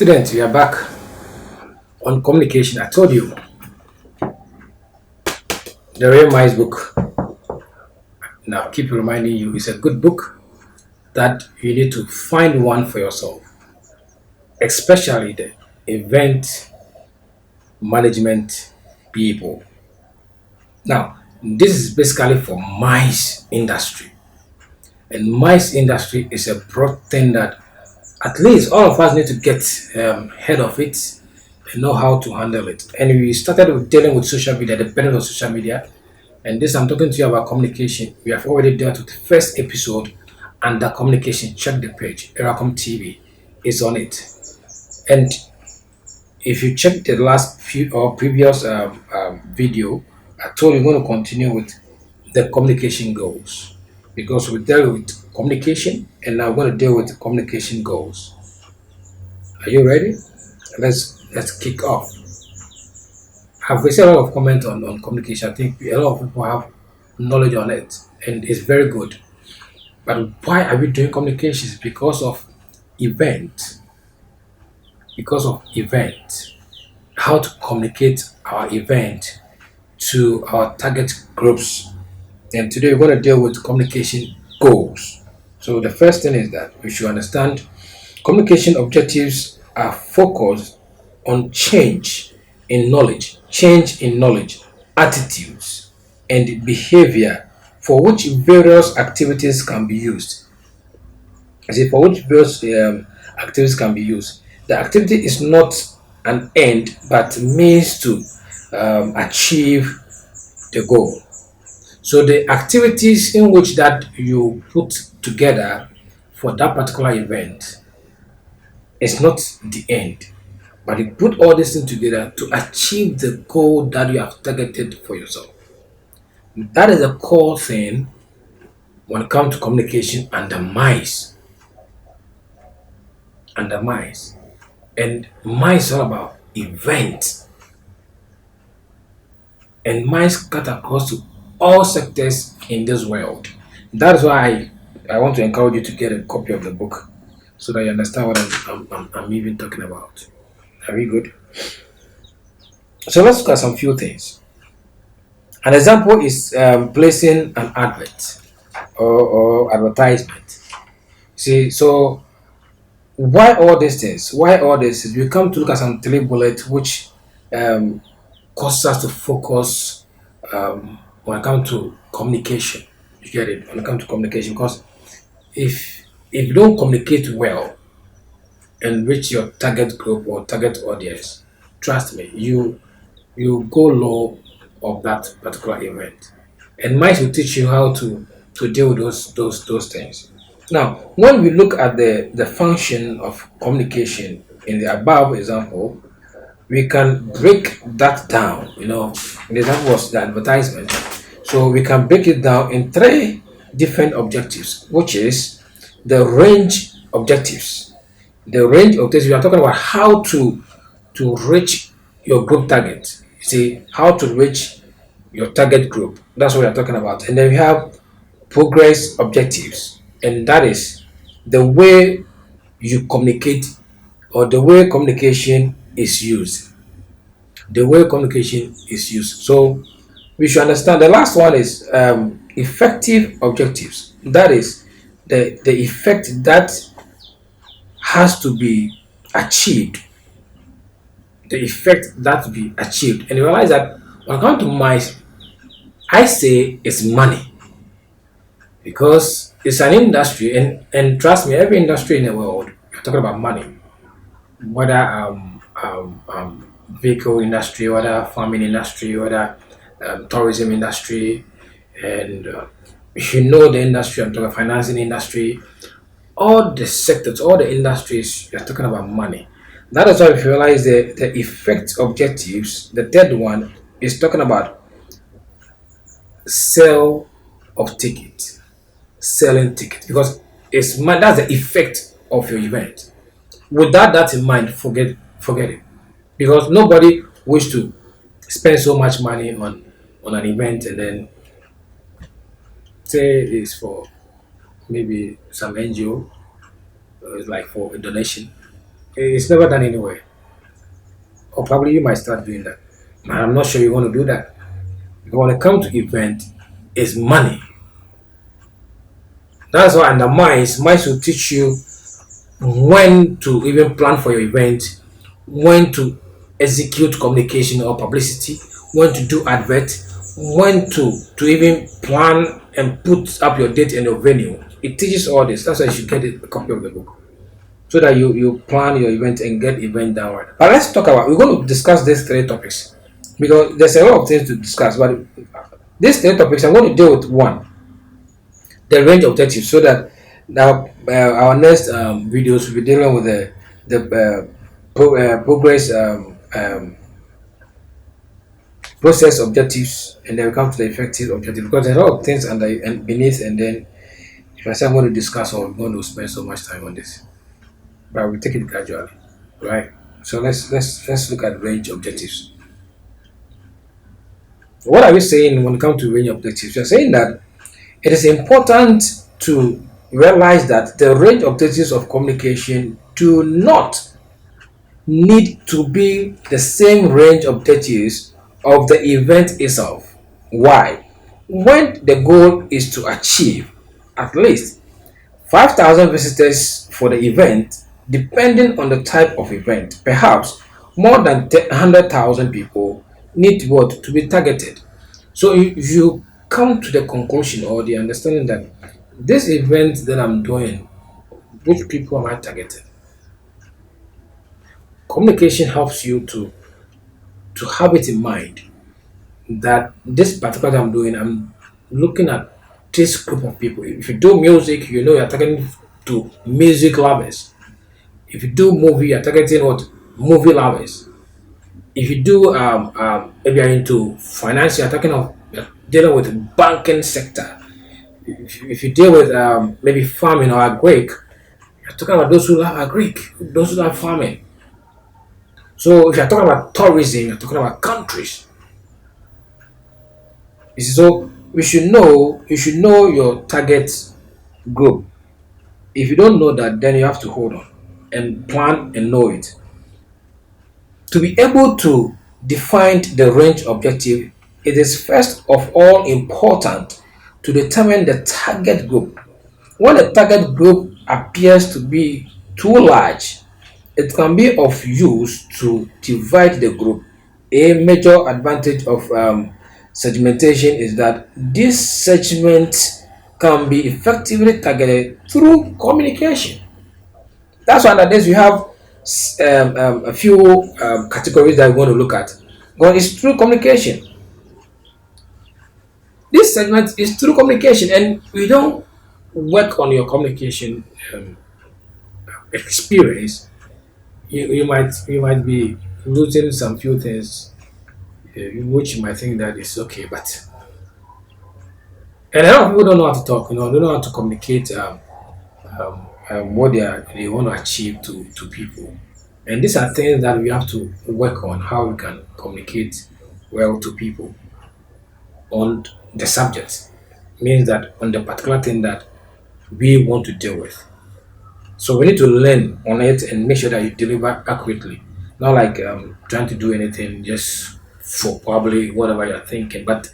Students, we are back on communication. I told you the Real Mice book. Now, keep reminding you, it's a good book that you need to find one for yourself, especially the event management people. Now, this is basically for mice industry, and mice industry is a broad thing that at least all of us need to get head of it and know how to handle it. And we started with dealing with social media, the benefit of social media. And this I'm talking to you about communication. We have already dealt with the first episode under communication. Check the page. Erackom TV is on it. And if you check the last few or previous video, I told you we're going to continue with the communication goals because we dealt with communication and now we're going to deal with the communication goals. Are you ready? Let's kick off. I've received a lot of comments on communication. I think a lot of people have knowledge on it and it's very good. But why are we doing communications? Because of event. Because of event. How to communicate our event to our target groups. And today we're going to deal with communication goals. So the first thing is that we should understand communication objectives are focused on change in knowledge, attitudes, and behavior for which various activities can be used. I say for which various activities can be used. The activity is not an end but means to achieve the goal. So the activities in which that you put together for that particular event is not the end, but you put all this thing together to achieve the goal that you have targeted for yourself. That is a core thing when it comes to communication and the mice. And the mice. And mice is all about event. And mice cut across to all sectors in this world. That's why I want to encourage you to get a copy of the book so that you understand what I'm even talking about. Are we good? So let's look at some few things. An example is placing an advert or advertisement. See, so why all these things? Why all this? We come to look at some three bullets which causes us to focus when it comes to communication. You get it? When it comes to communication, because if you don't communicate well and reach your target group or target audience, trust me, you go low of that particular event. And mice will teach you how to deal with those things. Now, when we look at the function of communication in the above example, we can break that down. The example was the advertisement. So we can break it down in three different objectives, which is the range objectives. The range objectives, we are talking about how to reach your group target. You see, how to reach your target group. That's what we are talking about. And then we have progress objectives, and that is the way you communicate or the way communication is used. The way communication is used. So we should understand the last one is effective objectives. That is the effect that has to be achieved. The effect that to be achieved. And you realize that when it comes to mice, I say it's money because it's an industry, and trust me, every industry in the world, you're talking about money. Whether vehicle industry, whether farming industry, whether tourism industry, and the industry. I'm talking financing industry. All the sectors, all the industries, you're talking about money. That is why if you realize the effect objectives, the third one is talking about sale of ticket, selling ticket, because that's the effect of your event. Without that in mind, forget it, because nobody wish to spend so much money on an event and then say it's for maybe some NGO, it's like for a donation, It's never done anywhere. Or probably you might start doing that. I'm not sure you want to do that. Because when it comes to event, it's money. That's why and the minds will teach you when to even plan for your event, when to execute communication or publicity, when to do advert, when to even plan and put up your date and your venue. It teaches all this. That's why you should get a copy of the book so that you plan your event and get event down. But let's talk about. We're going to discuss these three topics because there's a lot of things to discuss. But these three topics, I'm going to deal with one, the range objectives, so that now our next videos will be dealing with the progress process objectives, and then we come to the effective objective because there's a lot of things under and beneath, and then if I say I'm going to discuss or I'm going to spend so much time on this, but we'll take it gradually, right? So let's look at range objectives. What are we saying when it comes to range objectives? We're saying that it is important to realize that the range objectives of communication do not need to be the same range objectives of the event itself. Why? When the goal is to achieve at least 5,000 visitors for the event, depending on the type of event, perhaps more than 100,000 people need what to be targeted. So if you come to the conclusion or the understanding that this event that I'm doing, which people am I targeting? Communication helps you to have it in mind that this particular thing I'm doing, I'm looking at this group of people. If you do music, you know you're targeting to music lovers. If you do movie, you're targeting what movie lovers. If you do if you're into finance, you're dealing with banking sector. If you deal with maybe farming or agric, you're talking about those who love agric, those who love farming. So if you're talking about tourism, you're talking about countries. So you should know your target group. If you don't know that, then you have to hold on and plan and know it. To be able to define the range objective, it is first of all important to determine the target group. When the target group appears to be too large, it can be of use to divide the group. A major advantage of segmentation is that this segment can be effectively targeted through communication. That's why nowadays we have a few categories that we want to look at. One is through communication. This segment is through communication, and we don't work on your communication experience. You might be losing some few things, which you might think that is okay, but and a lot of people don't know how to talk. They don't know how to communicate what they want to achieve to people. And these are things that we have to work on how we can communicate well to people on the subject. Means that on the particular thing that we want to deal with. So we need to learn on it and make sure that you deliver accurately. Not like trying to do anything just for probably whatever you're thinking, but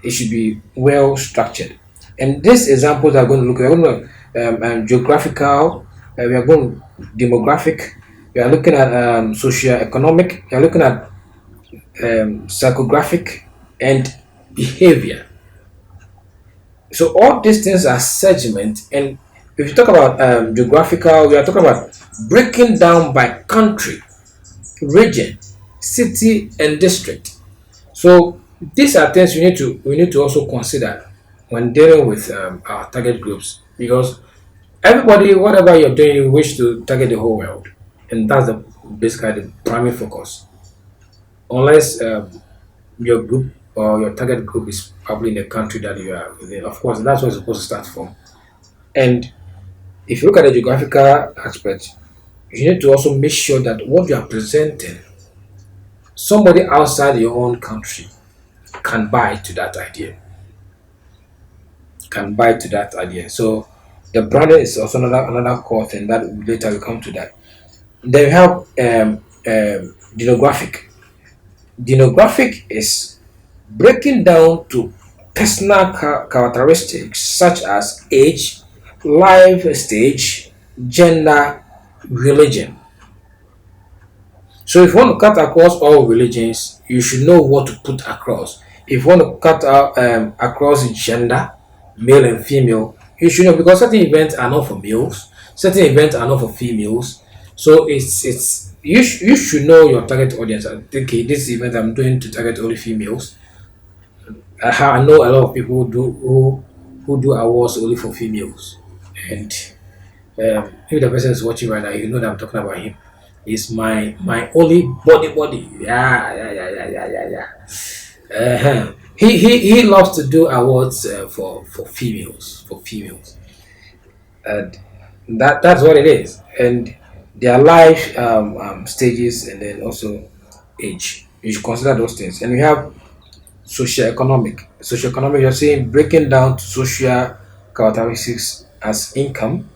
it should be well structured. And these examples are going to look, we're going to geographical, we are going demographic, we are looking at socio-economic, we are looking at psychographic and behavior. So all these things are segment, and if you talk about geographical, we are talking about breaking down by country, region, city, and district. So these are things we need to also consider when dealing with our target groups because everybody, whatever you're doing, you wish to target the whole world, and that's the basically the primary focus. Unless your group or your target group is probably in the country that you are within, of course, that's where it's supposed to start from. And if you look at the geographical aspect, you need to also make sure that what you are presenting, somebody outside your own country can buy to that idea. Can buy to that idea. So the branding is also another core thing that later will come to that. Then we have demographic. Demographic is breaking down to personal characteristics such as age, life stage, gender, religion. So if you want to cut across all religions, you should know what to put across. If you want to cut out across gender, male and female, you should know because certain events are not for males, certain events are not for females. So you should know your target audience. I think okay, this event I'm doing to target only females. I know a lot of people who do awards only for females, and if the person is watching right now, you know that I'm talking about him. He's my only body. Yeah, yeah, yeah, yeah, yeah, yeah, yeah. He loves to do awards for females, and that's what it is. And their life stages, and then also age. You should consider those things. And we have socioeconomic. Socioeconomic, you're saying breaking down to social characteristics as income,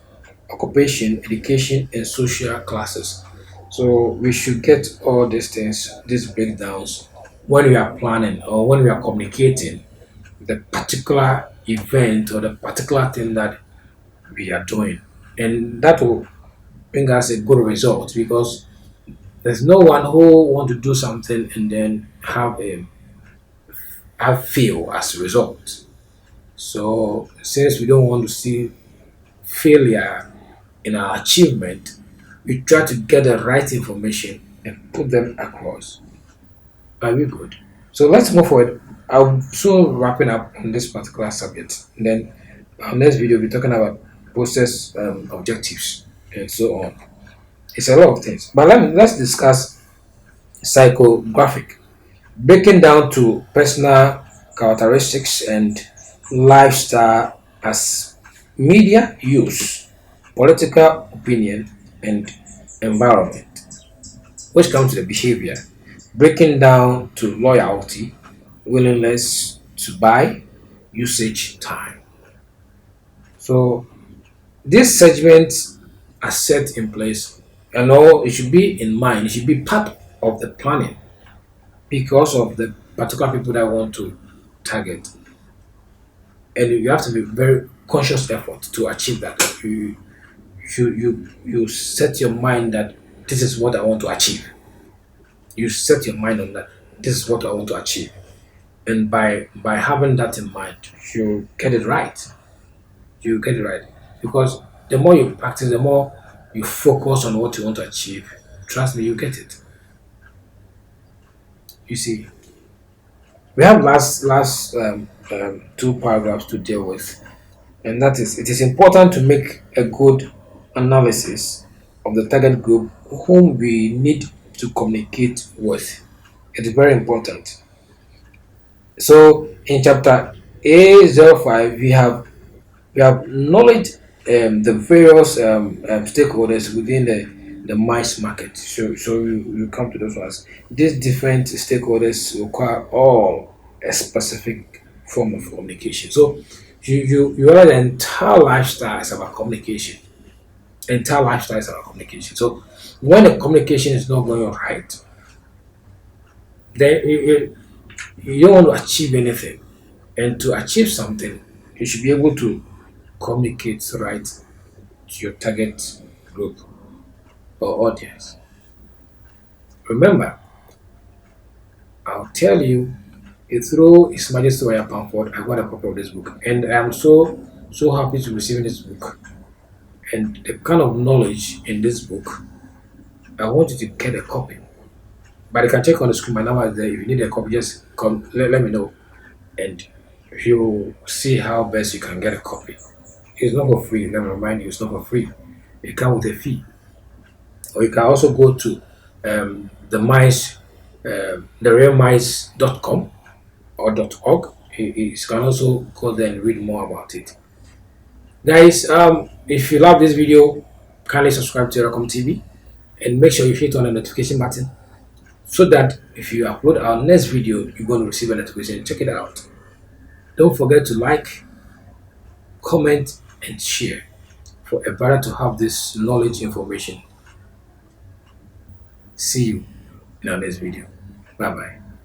occupation, education, and social classes. So we should get all these things, these breakdowns, when we are planning or when we are communicating the particular event or the particular thing that we are doing. And that will bring us a good result because there's no one who want to do something and then have fail as a result. So since we don't want to see failure in our achievement, we try to get the right information and put them across. Are we good? So let's move forward. I'll soon wrapping up on this particular subject. And then our next video we'll be talking about process objectives and so on. It's a lot of things. But let's discuss psychographic, breaking down to personal characteristics and lifestyle as media use, political opinion, and environment, which comes to the behavior, breaking down to loyalty, willingness to buy, usage time. So these segments are set in place and all it should be in mind, it should be part of the planning because of the particular people that want to target. And you have to be very conscious effort to achieve that. You set your mind that this is what I want to achieve. You set your mind on that. This is what I want to achieve. And by having that in mind, you get it right. You get it right. Because the more you practice, the more you focus on what you want to achieve. Trust me, you get it. You see, we have two paragraphs to deal with, and that is it is important to make a good analysis of the target group whom we need to communicate with. It is very important. So in chapter A05 we have knowledge the various stakeholders within the mice market. So you come to those ones. These different stakeholders require all a specific form of communication. So you realize the entire lifestyle is about communication. Entire lifestyle is about communication. So when the communication is not going right, then you don't want to achieve anything. And to achieve something, you should be able to communicate right to your target group or audience. Remember, I'll tell you, through His Majesty Royal Pamphord, I got a copy of this book, and I am so happy to receive this book. And the kind of knowledge in this book, I want you to get a copy. But you can check on the screen. My number is there. If you need a copy, just come. Let me know, and you see how best you can get a copy. It's not for free. Let me remind you, it's not for free. It comes with a fee. Or you can also go to the mice, therealmice.com or .org. You can also go there and read more about it. Guys, if you love this video, kindly subscribe to Erackom TV and make sure you hit on the notification button so that if you upload our next video, you're going to receive a notification. Check it out. Don't forget to like, comment, and share for a better to have this knowledge information. See you in our next video. Bye bye.